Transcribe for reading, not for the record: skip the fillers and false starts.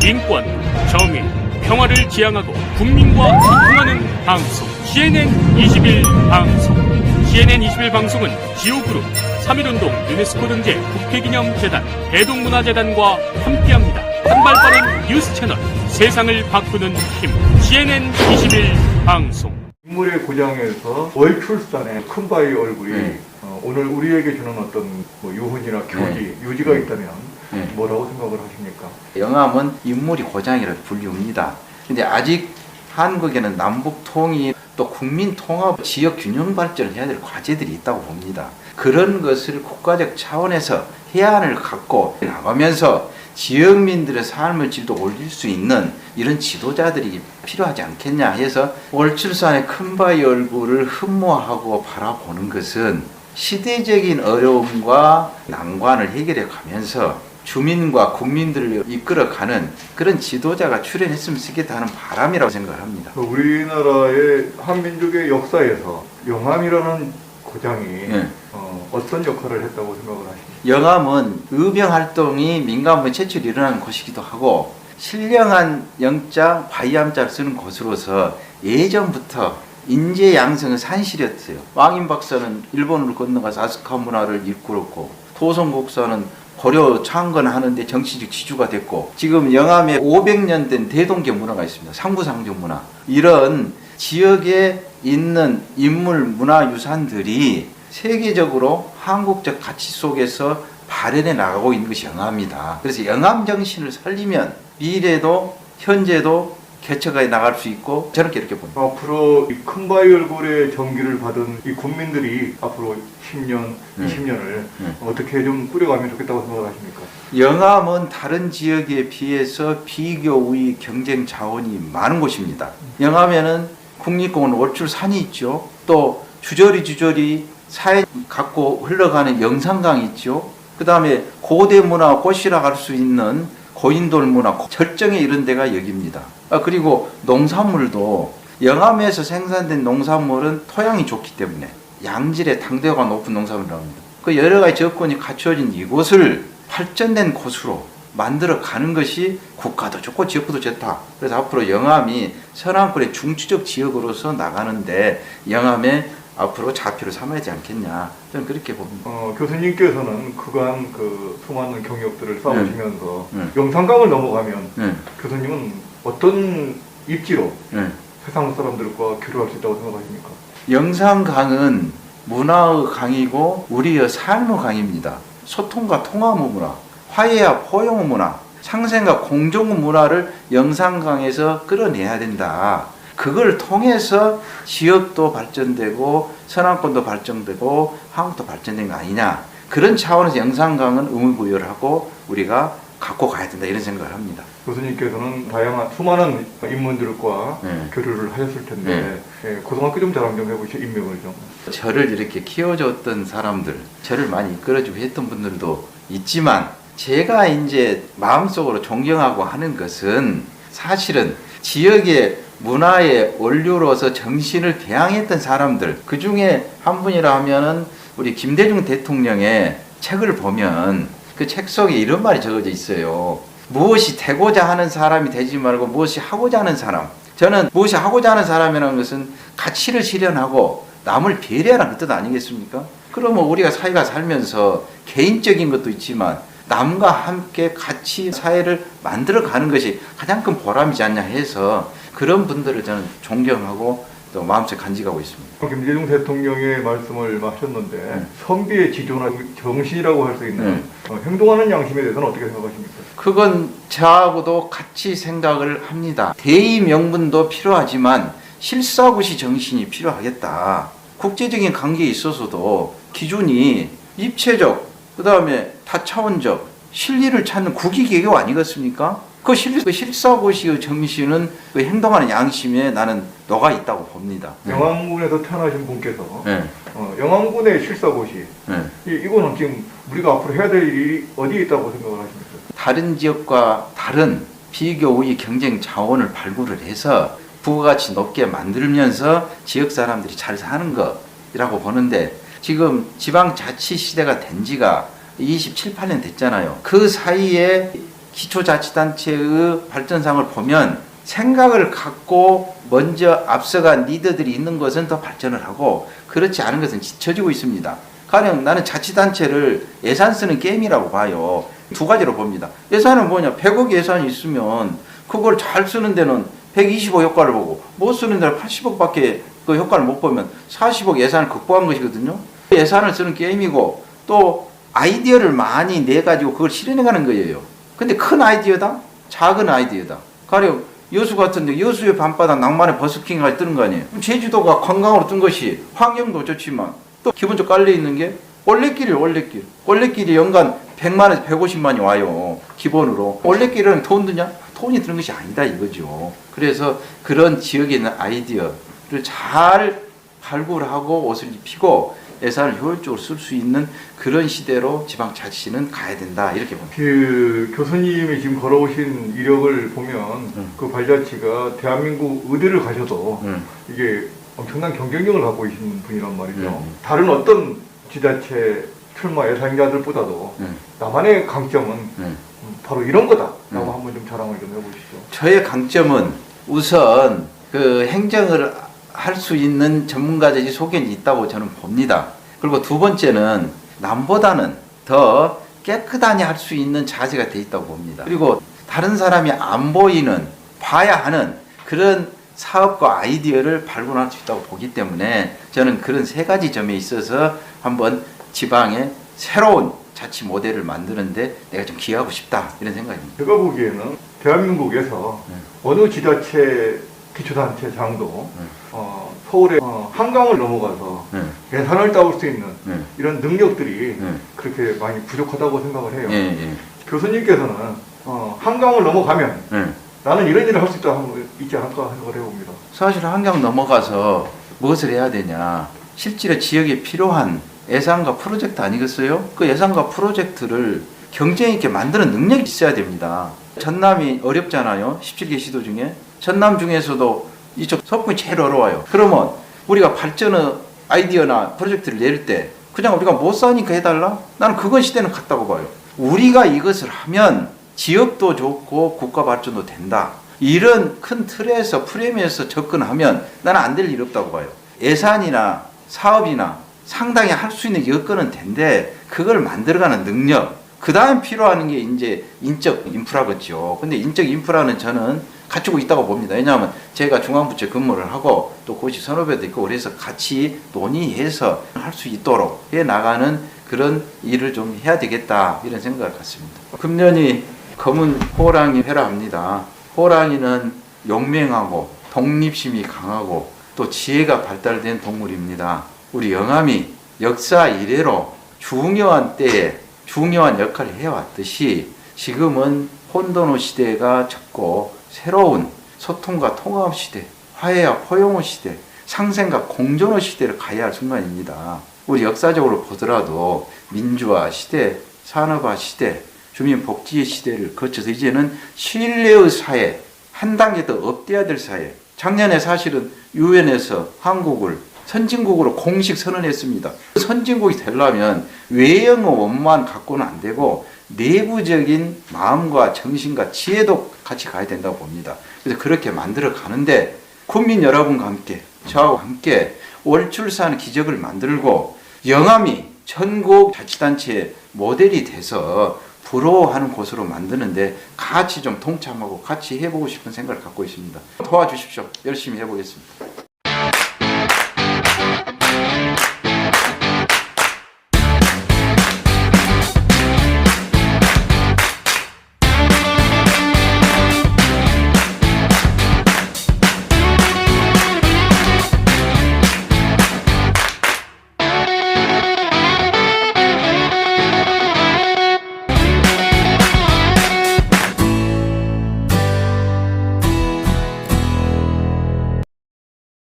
인권, 정의, 평화를 지향하고 국민과 소통하는 방송 CNN 21 방송. CNN 21 방송은 지오그룹, 3.1운동 유네스코 등재 국회기념재단, 대동문화재단과 함께합니다. 한발 빠른 뉴스 채널, 세상을 바꾸는 힘. CNN 21 방송. 인물의 고장에서 월출산의 큰바위 얼굴이 오늘 우리에게 주는 어떤 유훈이나 교지, 유지가 있다면 뭐라고 생각을 하십니까? 영암은 인물이 고장이라 불리웁니다. 근데 아직 한국에는 남북 통일 또 국민 통합, 지역 균형 발전을 해야 될 과제들이 있다고 봅니다. 그런 것을 국가적 차원에서 해안을 갖고 나가면서 지역민들의 삶의 질도 올릴 수 있는 이런 지도자들이 필요하지 않겠냐 해서 월출산의 큰바위 얼굴을 흠모하고 바라보는 것은 시대적인 어려움과 난관을 해결해 가면서 주민과 국민들을 이끌어가는 그런 지도자가 출연했으면 좋겠다 하는 바람이라고 생각을 합니다. 우리나라의 한민족의 역사에서 영암이라는 고장이 어떤 역할을 했다고 생각을 하십니까? 영암은 의병활동이 민간부에 최초로 일어나는 곳이기도 하고 신령한 영자, 바위암자를 쓰는 곳으로서 예전부터 인재 양성의 산실이었어요. 왕인박사는 일본으로 건너가서 아스카 문화를 이끌었고 도성국사는 고려 창건하는데 정치적 지주가 됐고 지금 영암에 500년 된 대동계 문화가 있습니다. 상부상정 문화. 이런 지역에 있는 인물 문화유산들이 세계적으로 한국적 가치 속에서 발현해 나가고 있는 것이 영암이다. 그래서 영암 정신을 살리면 미래도 현재도 개척해 나갈 수 있고 저렇게 이렇게 봅니다. 앞으로 이 큰바위 얼굴의 전기를 받은 이 국민들이 앞으로 10년, 20년을 어떻게 좀 꾸려가면 좋겠다고 생각하십니까? 영암은 다른 지역에 비해서 비교의 경쟁 자원이 많은 곳입니다. 영암에는 국립공원 월출산이 있죠. 또 주저리 사해 갖고 흘러가는 영산강이 있죠. 그 다음에 고대 문화 꽃이라 할 수 있는 고인돌 문화 절정에 이른 데가 여기입니다. 그리고 농산물도 영암에서 생산된 농산물은 토양이 좋기 때문에 양질의 당도가 높은 농산물을 합니다. 그 여러 가지 조건이 갖춰진 이곳을 발전된 곳으로 만들어 가는 것이 국가도 좋고 지역도 좋다. 그래서 앞으로 영암이 서남권의 중추적 지역으로서 나가는데 영암에 앞으로 좌표를 삼아야 되지 않겠냐. 저는 그렇게 봅니다. 교수님께서는 그간 그 수많은 경력들을 쌓으시면서 영산강을 넘어가면 교수님은 어떤 입지로 세상 사람들과 교류할 수 있다고 생각하십니까? 영산강은 문화의 강이고 우리의 삶의 강입니다. 소통과 통합의 문화, 화해와 포용의 문화, 상생과 공존의 문화를 영산강에서 끌어내야 된다. 그걸 통해서 지역도 발전되고 서남권도 발전되고 한국도 발전된 거 아니냐. 그런 차원에서 영산강은 의무부여하고 우리가 갖고 가야 된다 이런 생각을 합니다. 교수님께서는 다양한 수많은 인물들과 교류를 하셨을 텐데 고등학교 좀 자랑 좀 해보시죠. 인명을 좀. 저를 이렇게 키워줬던 사람들, 저를 많이 이끌어주고 했던 분들도 있지만 제가 이제 마음속으로 존경하고 하는 것은 사실은 지역의 문화의 원료로서 정신을 개항했던 사람들, 그 중에 한 분이라 하면은 우리 김대중 대통령의 책을 보면 그 책 속에 이런 말이 적어져 있어요. 무엇이 되고자 하는 사람이 되지 말고 무엇이 하고자 하는 사람. 저는 무엇이 하고자 하는 사람이라는 것은 가치를 실현하고 남을 배려하는 그 뜻 아니겠습니까? 그러면 우리가 사회가 살면서 개인적인 것도 있지만 남과 함께 같이 사회를 만들어가는 것이 가장 큰 보람이지 않냐 해서 그런 분들을 저는 존경하고 또 마음속에 간직하고 있습니다. 김대중 대통령의 말씀을 하셨는데 선비의 지조나 정신이라고 할 수 있는 행동하는 양심에 대해서는 어떻게 생각하십니까? 그건 저하고도 같이 생각을 합니다. 대의 명분도 필요하지만 실사구시 정신이 필요하겠다. 국제적인 관계에 있어서도 기준이 입체적, 그 다음에 다차원적 실리를 찾는 국익외교 아니겠습니까? 그 실사고시의 정신은 그 행동하는 양심에 나는 녹아 있다고 봅니다. 영암군에서 태어나신 분께서 영암군의 실사고시 이거는 지금 우리가 앞으로 해야 될 일이 어디에 있다고 생각을 하십니까? 다른 지역과 다른 비교의 경쟁 자원을 발굴을 해서 부가가치 높게 만들면서 지역 사람들이 잘 사는 것이라고 보는데 지금 지방자치 시대가 된 지가 27, 8년 됐잖아요. 그 사이에 기초자치단체의 발전상을 보면 생각을 갖고 먼저 앞서간 리더들이 있는 것은 더 발전을 하고 그렇지 않은 것은 뒤처지고 있습니다. 가령 나는 자치단체를 예산 쓰는 게임이라고 봐요. 두 가지로 봅니다. 예산은 뭐냐? 100억 예산이 있으면 그걸 잘 쓰는 데는 125 효과를 보고 못 쓰는 데는 80억밖에 그 효과를 못 보면 40억 예산을 극복한 것이거든요. 예산을 쓰는 게임이고 또 아이디어를 많이 내가지고 그걸 실현해가는 거예요. 근데 큰 아이디어다? 작은 아이디어다. 가령 여수 같은데 여수의 밤바다 낭만의 버스킹까지 뜨는 거 아니에요. 제주도가 관광으로 뜬 것이 환경도 좋지만 또 기본적으로 깔려있는 게 올레길이에요. 올레길이 연간 100만에서 150만이 와요. 기본으로. 올레길은 돈 드냐? 돈이 드는 것이 아니다 이거죠. 그래서 그런 지역에 있는 아이디어를 잘 발굴하고 옷을 입히고 예산을 효율적으로 쓸 수 있는 그런 시대로 지방자치는 가야 된다 이렇게 봅니다. 그 교수님이 지금 걸어오신 이력을 보면 그 발자취가 대한민국 의대를 가셔도 이게 엄청난 경쟁력을 갖고 계신 분이란 말이죠. 다른 어떤 지자체 출마 예상자들보다도 나만의 강점은 바로 이런 거다라고 한번 좀 자랑을 좀 해보시죠. 저의 강점은 우선 그 행정을 할 수 있는 전문가들이 속에 있다고 저는 봅니다. 그리고 두 번째는 남보다는 더 깨끗하게 할 수 있는 자세가 돼 있다고 봅니다. 그리고 다른 사람이 안 보이는 봐야 하는 그런 사업과 아이디어를 발굴할 수 있다고 보기 때문에 저는 그런 세 가지 점에 있어서 한번 지방의 새로운 자치 모델을 만드는데 내가 좀 기여하고 싶다 이런 생각입니다. 제가 보기에는 대한민국에서 어느 지자체 기초단체장도 서울의 한강을 넘어가서 예산을 따올 수 있는 이런 능력들이 그렇게 많이 부족하다고 생각을 해요. 교수님께서는 한강을 넘어가면 나는 이런 일을 할 수 있지 않을까 생각을 해봅니다. 사실 한강 넘어가서 무엇을 해야 되냐. 실제로 지역에 필요한 예산과 프로젝트 아니겠어요? 그 예산과 프로젝트를 경쟁 있게 만드는 능력이 있어야 됩니다. 전남이 어렵잖아요. 17개 시도 중에. 전남 중에서도 이쪽 서풍이 제일 어려워요. 그러면 우리가 발전의 아이디어나 프로젝트를 낼 때 그냥 우리가 못 사니까 해달라? 나는 그건 시대는 같다고 봐요. 우리가 이것을 하면 지역도 좋고 국가 발전도 된다. 이런 큰 틀에서 프레임에서 접근하면 나는 안 될 일 없다고 봐요. 예산이나 사업이나 상당히 할 수 있는 여건은 된데 그걸 만들어가는 능력, 그 다음 필요한 게 이제 인적 인프라겠죠. 근데 인적 인프라는 저는 갖추고 있다고 봅니다. 왜냐하면 제가 중앙부처에 근무를 하고 또 고시 선후배도 있고 그래서 같이 논의해서 할 수 있도록 해 나가는 그런 일을 좀 해야 되겠다 이런 생각을 갖습니다. 금년이 검은 호랑이 해라합니다. 호랑이는 용맹하고 독립심이 강하고 또 지혜가 발달된 동물입니다. 우리 영암이 역사 이래로 중요한 때에 중요한 역할을 해왔듯이 지금은 혼돈의 시대가 접고 새로운 소통과 통합 시대, 화해와 포용의 시대, 상생과 공존의 시대를 가야 할 순간입니다. 우리 역사적으로 보더라도 민주화 시대, 산업화 시대, 주민복지의 시대를 거쳐서 이제는 신뢰의 사회, 한 단계 더 업돼야 될 사회. 작년에 사실은 유엔에서 한국을 선진국으로 공식 선언했습니다. 선진국이 되려면 외형의 원만 갖고는 안 되고 내부적인 마음과 정신과 지혜도 같이 가야 된다고 봅니다. 그래서 그렇게 만들어 가는데 국민 여러분과 함께 저하고 함께 월출산 기적을 만들고 영암이 전국 자치단체의 모델이 돼서 부러워하는 곳으로 만드는데 같이 좀 동참하고 같이 해보고 싶은 생각을 갖고 있습니다. 도와주십시오. 열심히 해보겠습니다.